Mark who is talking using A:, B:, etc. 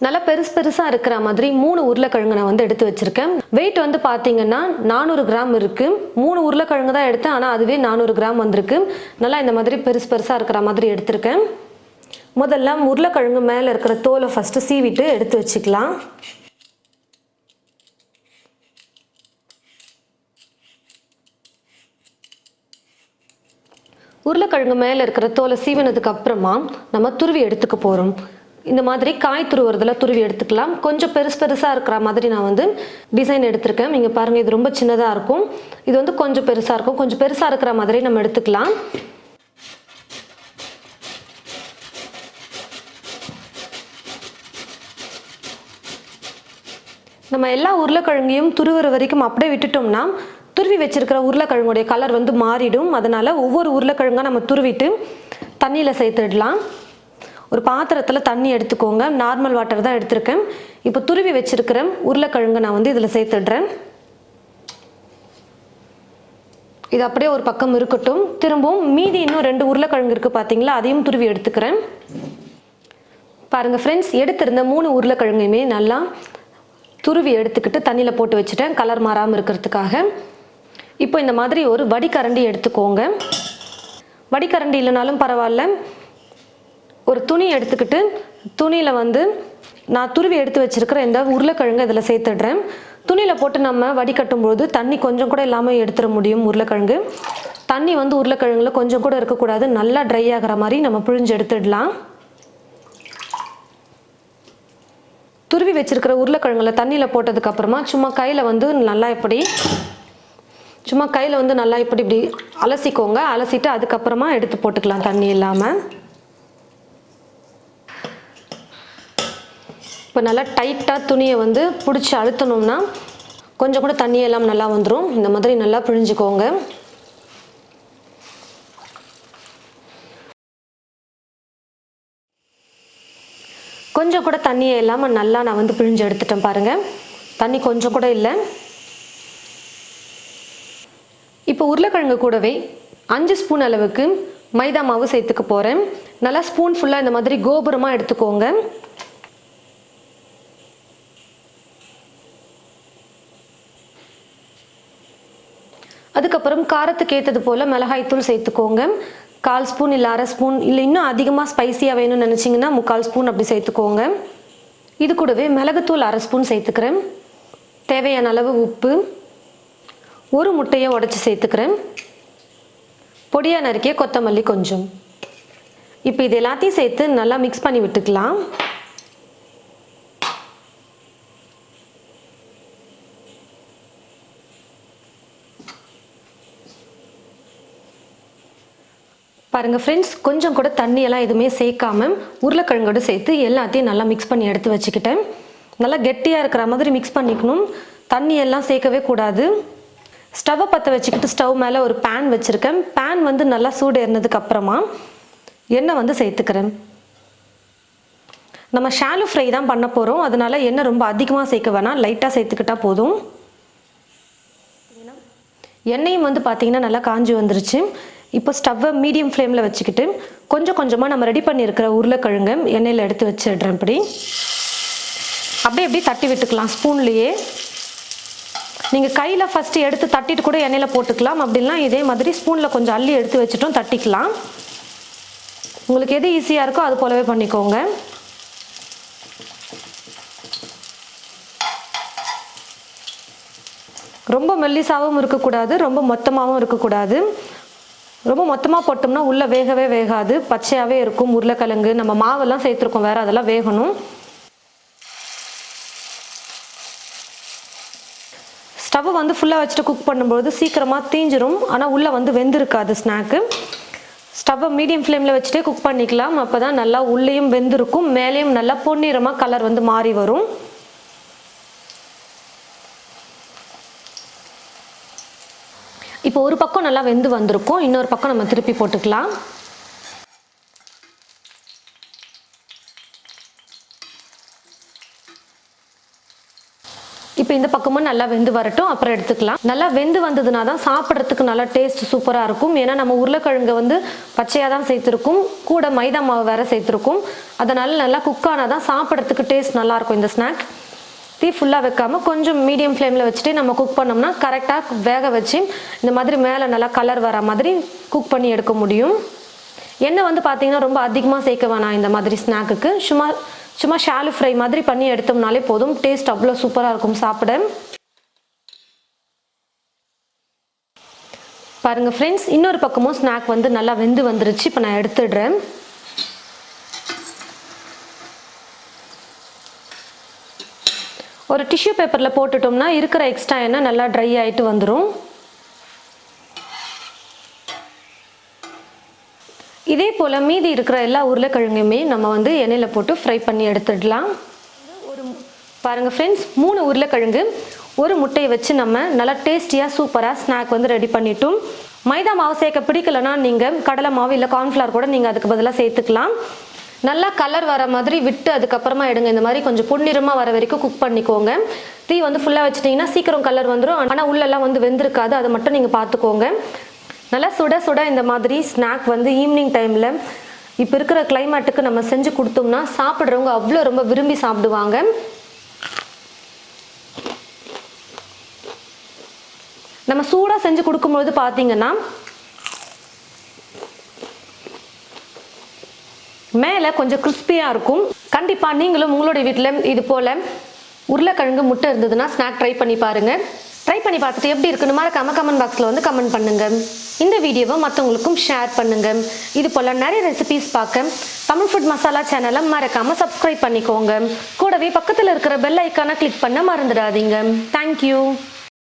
A: நல்லா பெருசாக இருக்கிற மாதிரி 3 உருளைக்கிழங்கு நான் வந்து எடுத்து வச்சுருக்கேன். வெயிட் வந்து பார்த்தீங்கன்னா 400 கிராம் இருக்குது. 3 உருளைக்கிழங்கு தான் எடுத்தேன், ஆனால் அதுவே 400 கிராம் வந்திருக்கு. நல்லா இந்த மாதிரி பெருசாக இருக்கிற மாதிரி எடுத்திருக்கேன். முதல்ல உருளைக்கிழங்கு மேலே இருக்கிற தோலை ஃபஸ்ட்டு சீவிட்டு எடுத்து வச்சுக்கலாம். உருளைக்கிழங்கு மேலே இருக்கிற தோலை சீவினதுக்கு அப்புறமா நம்ம துருவி எடுத்துக்க போகிறோம். இந்த மாதிரி காய் துருவுறதில் துருவி எடுத்துக்கலாம். கொஞ்சம் பெருசாக இருக்கிற மாதிரி நான் வந்து டிசைன் எடுத்திருக்கேன். நீங்கள் பாருங்கள், இது ரொம்ப சின்னதாக இருக்கும். இது வந்து கொஞ்சம் பெருசாக இருக்கும். கொஞ்சம் பெருசாக இருக்கிற மாதிரி நம்ம எடுத்துக்கலாம். நம்ம எல்லா உருளைக்கிழங்கையும் துருவுற வரைக்கும் அப்படியே விட்டுட்டோம்னா துருவி வச்சிருக்கிற உருளைக்கிழங்குடைய கலர் வந்து மாறிடும். அதனால் ஒவ்வொரு உருளைக்கிழங்கா நம்ம துருவிட்டு தண்ணியில் சேர்த்துடலாம். ஒரு பாத்திரத்தில் தண்ணி எடுத்துக்கோங்க. நார்மல் வாட்டர் தான் எடுத்திருக்கேன். இப்போ துருவி வச்சிருக்கிற உருளைக்கிழங்கு நான் வந்து இதில் சேர்த்துடுறேன். இது அப்படியே ஒரு பக்கம் இருக்கட்டும். திரும்பவும் மீதி இன்னும் 2 உருளைக்கிழங்கு இருக்குது பார்த்தீங்களா, அதையும் துருவி எடுத்துக்கிறேன். பாருங்கள் ஃப்ரெண்ட்ஸ், எடுத்திருந்த 3 உருளைக்கிழங்கையுமே நல்லா துருவி எடுத்துக்கிட்டு தண்ணியில் போட்டு வச்சுட்டேன், கலர் மாறாமல் இருக்கிறதுக்காக. இப்போ இந்த மாதிரி ஒரு வடிகரண்டி எடுத்துக்கோங்க. வடிகரண்டி இல்லைனாலும் பரவாயில்ல, ஒரு துணி எடுத்துக்கிட்டு துணியில் வந்து நான் துருவி எடுத்து வச்சுருக்கிற இந்த உருளைக்கிழங்கு இதில் சேர்த்துடுறேன். துணியில் போட்டு நம்ம வடிகட்டும்போது தண்ணி கொஞ்சம் கூட இல்லாமல் எடுத்துட முடியும். உருளைக்கிழங்கு தண்ணி வந்து உருளைக்கிழங்குல கொஞ்சம் கூட இருக்கக்கூடாது. நல்லா ட்ரை ஆகிற மாதிரி நம்ம பிழிஞ்சு எடுத்துடலாம். துருவி வச்சிருக்கிற உருளைக்கிழங்குல தண்ணியில் போட்டதுக்கப்புறமா சும்மா கையில் வந்து நல்லா இப்படி இப்படி அலசிக்கோங்க. அலசிட்டு அதுக்கப்புறமா எடுத்து போட்டுக்கலாம் தண்ணி இல்லாமல். இப்போ நல்லா டைட்டாக துணியை வந்து பிடிச்சி அழுத்தணும்னா கொஞ்சம் கூட தண்ணி எல்லாம் நல்லா வந்துடும். இந்த மாதிரி நல்லா பிழிஞ்சுக்கோங்க. கொஞ்சம் கூட தண்ணியை இல்லாமல் நல்லா நான் வந்து பிழிஞ்சு எடுத்துட்டேன். பாருங்கள், தண்ணி கொஞ்சம் கூட இல்லை. இப்போ உருளைக்கிழங்கு கூடவே 5 ஸ்பூன் அளவுக்கு மைதா மாவு சேர்த்துக்க போகிறேன். நல்லா ஸ்பூன் ஃபுல்லாக இந்த மாதிரி கோபுரமாக எடுத்துக்கோங்க. அதுக்கப்புறம் காரத்துக்கு ஏற்றது போல் மிளகாய்த்தூள் சேர்த்துக்கோங்க. 1/4 ஸ்பூன் இல்லை 1/2 ஸ்பூன், இல்லை இன்னும் அதிகமாக ஸ்பைசியாக வேணும்னு நினச்சிங்கன்னா 3/4 ஸ்பூன் அப்படி சேர்த்துக்கோங்க. இது கூடவே மிளகுத்தூள் 1/2 ஸ்பூன் சேர்த்துக்கிறேன். தேவையான அளவு உப்பு, ஒரு முட்டையை உடைச்சி சேர்த்துக்கிறேன். பொடியாக நறுக்கிய கொத்தமல்லி கொஞ்சம். இப்போ இது எல்லாத்தையும் சேர்த்து நல்லா மிக்ஸ் பண்ணி விட்டுக்கலாம். பாருங்கள் ஃப்ரெண்ட்ஸ், கொஞ்சம் கூட தண்ணியெல்லாம் எதுவுமே சேர்க்காம உருளைக்கிழங்கோடு சேர்த்து எல்லாத்தையும் நல்லா மிக்ஸ் பண்ணி எடுத்து வச்சுக்கிட்டேன். நல்லா கெட்டியாக இருக்கிற மாதிரி மிக்ஸ் பண்ணிக்கணும். தண்ணியெல்லாம் சேர்க்கவே கூடாது. ஸ்டவ்வை பற்ற வச்சுக்கிட்டு ஸ்டவ் மேலே ஒரு பேன் வச்சுருக்கேன். பேன் வந்து நல்லா சூடு ஏறினதுக்கு அப்புறமா எண்ணெய் வந்து சேர்த்துக்கிறேன். நம்ம ஷாலோ ஃப்ரை தான் பண்ண போகிறோம். அதனால் எண்ணெய் ரொம்ப அதிகமாக சேர்க்க வேணாம், லைட்டாக சேர்த்துக்கிட்டால் போதும். எண்ணெயும் வந்து பார்த்திங்கன்னா நல்லா காஞ்சி வந்துருச்சு. இப்போ ஸ்டவ்வை மீடியம் ஃப்ளேமில் வச்சுக்கிட்டு கொஞ்சம் கொஞ்சமாக நம்ம ரெடி பண்ணியிருக்கிற உருளைக்கிழங்கு எண்ணெயில் எடுத்து வச்சிடுறேன். அப்படியே தட்டி விட்டுக்கலாம் ஸ்பூன்லேயே. நீங்கள் கையில் ஃபஸ்ட்டு எடுத்து தட்டிட்டு கூட எண்ணெயில் போட்டுக்கலாம். அப்படின்னா இதே மாதிரி ஸ்பூனில் கொஞ்சம் அள்ளி எடுத்து வச்சுட்டோம் தட்டிக்கலாம். உங்களுக்கு எது ஈஸியாக இருக்கோ அது போலவே பண்ணிக்கோங்க. ரொம்ப மெல்லிசாவும் இருக்கக்கூடாது, ரொம்ப மொத்தமாகவும் இருக்கக்கூடாது. ரொம்ப மொத்தமாக போட்டோம்னா உள்ளே வேகவே வேகாது, பச்சையாகவே இருக்கும். உருளைக்கிழங்கு நம்ம மாவெல்லாம் சேர்த்துருக்கோம் வேறு, அதெல்லாம் வேகணும். ஸ்டவ் வந்து ஃபுல்லாக வச்சுட்டு குக் பண்ணும்போது சீக்கிரமாக தீஞ்சிரும், ஆனால் உள்ளே வந்து வெந்திருக்காது ஸ்நாக்கு. ஸ்டவ்வை மீடியம் ஃப்ளேமில் வச்சுட்டே குக் பண்ணிக்கலாம். அப்போ தான் நல்லா உள்ளேயும் வெந்திருக்கும், மேலேயும் நல்லா பொன்னிறமாக கலர் வந்து மாறி வரும். இப்போ ஒரு பக்கம் நல்லா வெந்து வந்திருக்கும், இன்னொரு பக்கம் நம்ம திருப்பி போட்டுக்கலாம். இப்போ இந்த பக்கமும் நல்லா வெந்து வரட்டும், அப்புறம் எடுத்துக்கலாம். நல்லா வெந்து வந்ததுனா தான் சாப்பிட்றதுக்கு நல்லா டேஸ்ட் சூப்பராக இருக்கும். ஏன்னா நம்ம உருளைக்கிழங்கு வந்து பச்சையாக தான் சேர்த்துருக்கும், கூட மைதா மாவு வேறு சேர்த்துருக்கும். அதனால் நல்லா குக் ஆனால் தான் சாப்பிட்றதுக்கு டேஸ்ட் நல்லாயிருக்கும். இந்த ஸ்நாக் தீ ஃபுல்லாக வைக்காமல் கொஞ்சம் மீடியம் ஃப்ளேமில் வச்சுட்டு நம்ம குக் பண்ணோம்னா கரெக்டாக வேக வச்சு இந்த மாதிரி மேலே நல்லா கலர் வர மாதிரி குக் பண்ணி எடுக்க முடியும். எண்ணெய் வந்து பார்த்திங்கன்னா ரொம்ப அதிகமாக சேர்க்க வேணாம். இந்த மாதிரி ஸ்நாக்குக்கு சும்மா ஷாலு ஃப்ரை மாதிரி பண்ணி எடுத்தோம்னாலே போதும். டேஸ்ட் அவ்வளோ சூப்பராக இருக்கும் சாப்பிட. பாருங்கள் ஃப்ரெண்ட்ஸ், இன்னொரு பக்கமும் ஸ்நாக் வந்து நல்லா வெந்து வந்துருச்சு. இப்போ நான் எடுத்துடுறேன். ஒரு டிஷ்யூ பேப்பரில் போட்டுட்டோம்னா இருக்கிற எக்ஸ்ட்ரா எண்ணெய் நல்லா ட்ரை ஆகிட்டு வந்துடும். இதே போல் மீதி இருக்கிற எல்லா உருளைக்கிழங்குமே நம்ம வந்து எண்ணெயில் போட்டு ஃப்ரை பண்ணி எடுத்துடலாம். பாருங்கள் ஃப்ரெண்ட்ஸ், 3 உருளைக்கிழங்கு 1 முட்டையை வச்சு நம்ம நல்லா டேஸ்டியாக சூப்பராக ஸ்நாக் வந்து ரெடி பண்ணிட்டோம். மைதா மாவு சேர்க்க பிடிக்கலன்னா நீங்கள் கடலை மாவு இல்லை கார்ன்ஃப்ளவர் கூட நீங்கள் அதுக்கு பதிலாக சேர்த்துக்கலாம். நல்லா கலர் வர மாதிரி விட்டு அதுக்கப்புறமா எடுங்க. இந்த மாதிரி கொஞ்சம் பொன்னிறமாக வர வரைக்கும் குக் பண்ணிக்கோங்க. தீ வந்து ஃபுல்லாக வச்சுட்டிங்கன்னா சீக்கிரம் கலர் வந்துடும். ஆனால் உள்ளெல்லாம் வந்து வெந்திருக்காது, அதை மட்டும் நீங்கள் பார்த்துக்கோங்க. நல்லா சுட சுட இந்த மாதிரி ஸ்நாக் வந்து ஈவினிங் டைமில் இப்போ இருக்கிற கிளைமேட்டுக்கு நம்ம செஞ்சு கொடுத்தோம்னா சாப்பிட்றவங்க அவ்வளோ ரொம்ப விரும்பி சாப்பிடுவாங்க. நம்ம சூடாக செஞ்சு கொடுக்கும்பொழுது பார்த்தீங்கன்னா மேலே கொஞ்சம் கிறிஸ்பியாக இருக்கும். கண்டிப்பாக நீங்களும் உங்களுடைய வீட்டில் இது போல் உருளைக்கிழங்கு முட்டை இருந்ததுன்னா ஸ்நாக் ட்ரை பண்ணி பாருங்கள். ட்ரை பண்ணி பார்த்துட்டு எப்படி இருக்குன்னு மறக்காம கமெண்ட் பாக்ஸில் வந்து கமெண்ட் பண்ணுங்கள். இந்த வீடியோவை மற்றவங்களுக்கும் ஷேர் பண்ணுங்கள். இது போல் நிறைய ரெசிபீஸ் பார்க்க தமிழ் ஃபுட் மசாலா சேனலை மறக்காமல் சப்ஸ்கிரைப் பண்ணிக்கோங்க. கூடவே பக்கத்தில் இருக்கிற பெல் ஐக்கானை கிளிக் பண்ண மறந்துடாதீங்க. தேங்க்யூ.